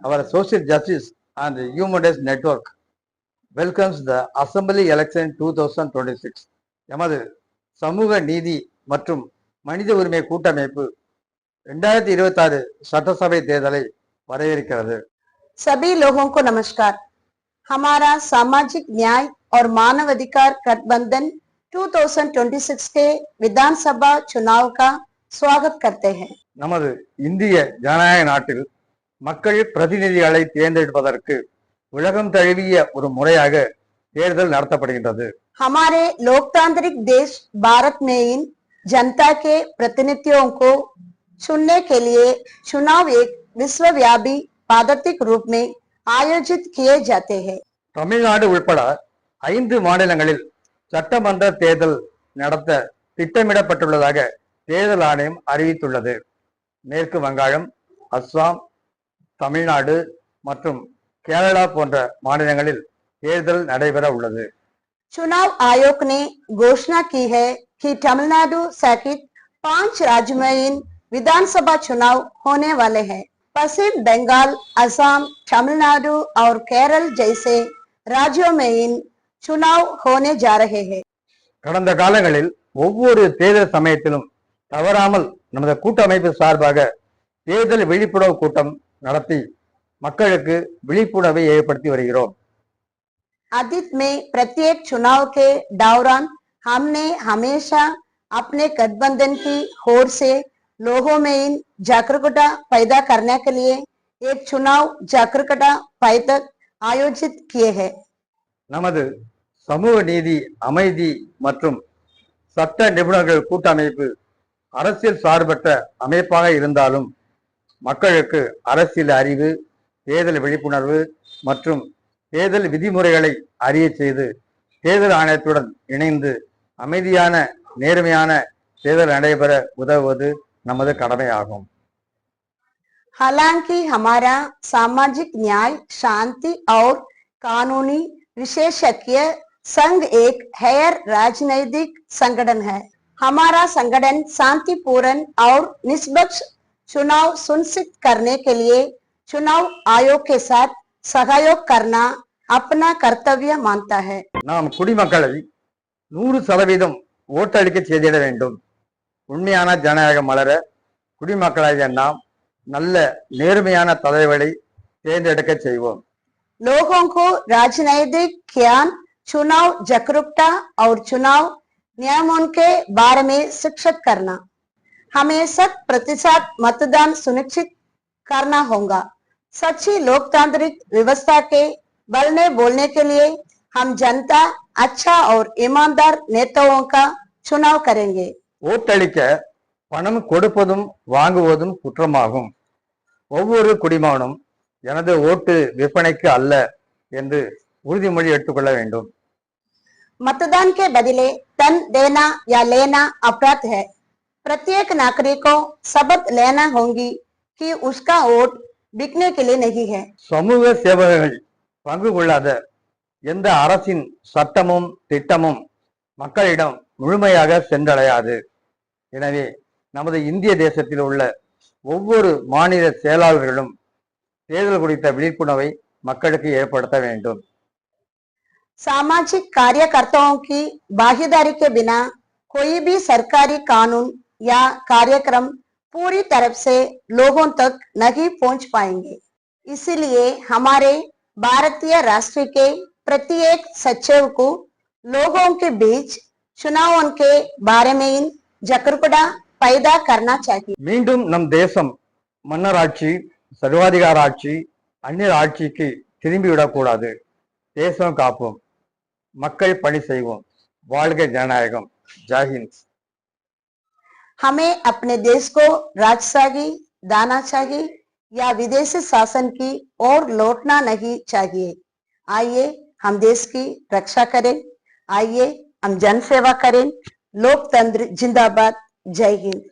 our Social Justice and Human Rights Network welcomes the Assembly Election 2026. எமது சமூக நீதி மற்றும் மனித உரிமை கூட்டமைப்பு 2026 சட்டசபை தேர்தலை வரவேற்கிறது. सभी लोगों को नमस्कार। हमारा सामाजिक न्याय और मानव अधिकार गठबंधन 2026 के विधानसभा चुनाव का स्वागत करते हैं। நமது இந்திய ஜனநாயக நாட்டில் மக்கள் பிரதிநிதிகளை தேர்ந்தெடுப்பதற்கு உலகம் தழுவிய ஒரு முறையாக தேர்தல் நடத்தப்படுகின்றது. हमारे लोकतांत्रिक देश भारत में इन जनता के प्रतिनिधियों को चुनने के लिए चुनाव एक विश्वव्यापी पारदर्शिक रूप में आयोजित किए जाते हैं। தமிழ்நாடு உட்பட 5 மாநிலங்களில் சட்டமன்ற தேர்தல் நடத்த திட்டமிடப்பட்டுள்ளதாக தேர்தல் ஆணையம் அறிவித்துள்ளது. மேற்கு வங்காளம், அஸ்ஸாம், தமிழ்நாடு மற்றும் கேரளா போன்ற மாநிலங்களில் தேர்தல் நடைபெற உள்ளது. चुनाव आयोग ने घोषणा की है कि तमिलनाडु सहित 5 राज्यों में इन विधानसभा चुनाव होने वाले हैं। पश्चिम बंगाल, असम, तमिलनाडु और केरल जैसे राज्यों में इन चुनाव होने जा रहे हैं। கடந்த காலங்களில் ஒவ்வொரு தேர்தல் சமயத்திலும் தவறாமல் நமது கூட்டமைப்பு சார்பாக தேர்தல் விழிப்புணர்வு கூட்டம் நடத்தி மக்களுக்கு விழிப்புணர்வை ஏற்படுத்தி வருகிறோம். अतीत में प्रत्येक चुनाव के दौरान हमने हमेशा अपने गठबंधन की ओर से लोगों में इन जागरूकता पैदा करने के लिए एक चुनाव जागरूकता बैठक आयोजित किए हैं। நமது சமூக நீதி, அமைதி மற்றும் சட்ட நிபுணர்கள் கூட்டமைப்பு அரசியல் சார்பற்ற அமைப்பாக இருந்தாலும் மக்களுக்கு அரசியல் அறிவு, தேர்தல் விழிப்புணர்வு மற்றும் தேர்தல் விதிமுறைகளை அறிய செய்து தேர்தல் ஆணையத்துடன் இணைந்து அமைதியான நேர்மையான தேர்தல் நடைபெற உதவுவது நமது கடமையாகும். हालांकि हमारा सामाजिक न्याय, शांति और कानूनी विशेषज्ञ संघ एक गैर राजनैतिक संगठन है। हमारा संगठन शांतिपूर्ण और निष्पक्ष चुनाव सुनिश्चित करने के लिए चुनाव आयोग के साथ सहयोग करना अपना कर्तव्य मानता है। நாம் குடிமக்களை 100% ஓட்டளிக்க செய்திட வேண்டும். உண்மையான ஜனநாயகம் மலர குடிமக்களாகிய நாம் நல்ல நேர்மையான தலைவரை தேர்ந்தெடுக்க செய்வோம். लोगों को राजनैतिक ज्ञान, चुनाव जागरूकता और चुनाव नियमों के बारे में शिक्षित करना, हमें 100% मतदान सुनिश्चित करना होगा। सच्ची लोकतांत्रिक व्यवस्था के बलने बोलने के लिए हम जनता अच्छा और ईमानदार नेताओं का चुनाव करेंगे। ஓட்டளிக்க பணம் கொடுப்பதும் வாங்குவதும் குற்றமாகும். ஒவ்வொரு குடிமகனும் எனது ஓட்டு விற்பனைக்கு அல்ல என்று உறுதிமொழி எடுத்துக்கொள்ள வேண்டும். मतदान के बदले धन देना या लेना अपराध है। प्रत्येक नागरिक को शपथ लेना होगी कि उसका वोट बिकने के लिए नहीं है। சமூக சேவகர்கள் பங்கு கொள்ளாத எந்த அரசின் சட்டமும் திட்டமும் மக்களிடம் முழுமையாக சென்றடையாது. எனவே நமது இந்திய தேசத்தில் உள்ள ஒவ்வொரு மாநில செயலாளர்களும் தேர்தல் குறித்த விழிப்புணர்வை மக்களுக்கு ஏற்படுத்த வேண்டும். सामाजिक कार्यकर्ताओं की भागीदारी के बिना कोई भी सरकारी कानून या कार्यक्रम पूरी तरह से लोगों तक नहीं पहुंच पाएंगे। इसलिए हमारे भारतीय राष्ट्र के प्रत्येक सचिव को लोगों के बीच चुनावों के बारे में इन जागरूकता पैदा करना चाहिए। மீண்டும் நம் தேசம் மன்னராட்சி, சர்வாதிகார ஆட்சி, அந்நியர் ஆட்சிக்கு திரும்பிவிடக்கூடாது. தேசம் காப்போம், மக்கள் பணி செய்வோம். வாழ்க ஜனநாயகம். ஜெய்ஹிந்த். हमें अपने देश को राजशाही, दानाशाही या विदेशी शासन की ओर लौटना नहीं चाहिए। आइए हम देश की रक्षा करें, आइए हम जन सेवा करें। लोकतंत्र जिंदाबाद। जय हिंद।